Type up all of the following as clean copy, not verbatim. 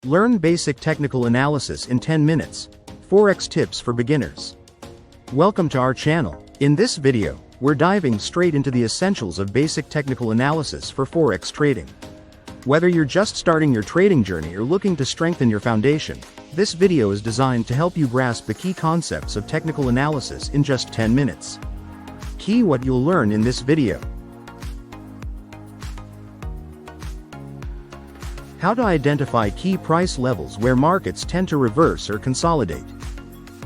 Learn basic technical analysis in 10 minutes. Forex tips for beginners. Welcome to our channel. In this video, we're diving straight into the essentials of basic technical analysis for Forex trading. Whether you're just starting your trading journey or looking to strengthen your foundation, this video is designed to help you grasp the key concepts of technical analysis in just 10 minutes. Key what you'll learn in this video. How to identify key price levels where markets tend to reverse or consolidate.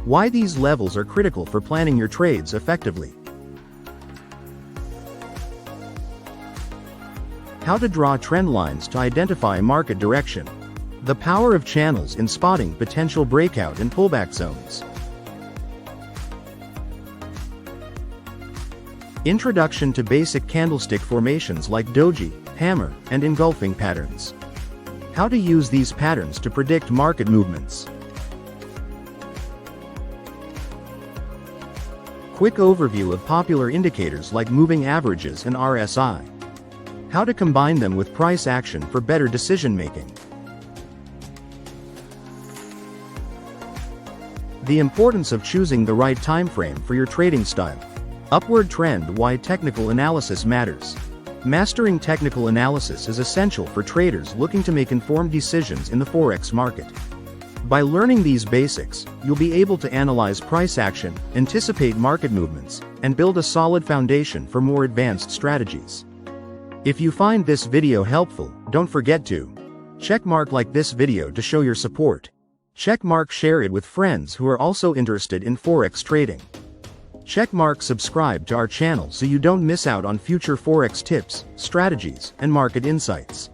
Why these levels are critical for planning your trades effectively. How to draw trend lines to identify market direction. The power of channels in spotting potential breakout and pullback zones. Introduction to basic candlestick formations like doji, hammer, and engulfing patterns. How to use these patterns to predict market movements. Quick overview of popular indicators like moving averages and RSI. How to combine them with price action for better decision making. The importance of choosing the right time frame for your trading style. Upward trend, why technical analysis matters. Mastering technical analysis is essential for traders looking to make informed decisions in the Forex market. By learning these basics, you'll be able to analyze price action, anticipate market movements, and build a solid foundation for more advanced strategies. If you find this video helpful, don't forget to checkmark like this video to show your support. Checkmark share it with friends who are also interested in Forex trading. Checkmark subscribe to our channel so you don't miss out on future Forex tips, strategies, and market insights.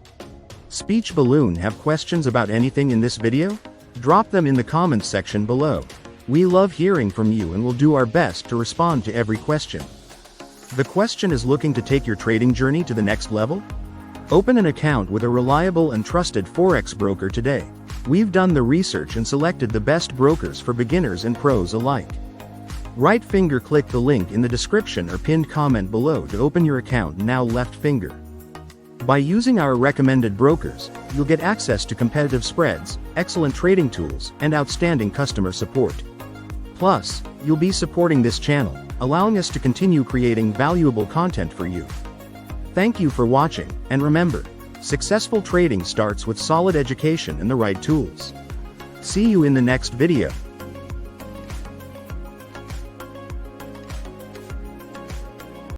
Speech balloon, have questions about anything in this video? Drop them in the comments section below. We love hearing from you and will do our best to respond to every question. The question is, looking to take your trading journey to the next level? Open an account with a reliable and trusted Forex broker today. We've done the research and selected the best brokers for beginners and pros alike. Right finger click the link in the description or pinned comment below to open your account. Now left finger. By using our recommended brokers, you'll get access to competitive spreads, excellent trading tools, and outstanding customer support. Plus, you'll be supporting this channel, allowing us to continue creating valuable content for you. Thank you for watching, and remember, successful trading starts with solid education and the right tools. See you in the next video.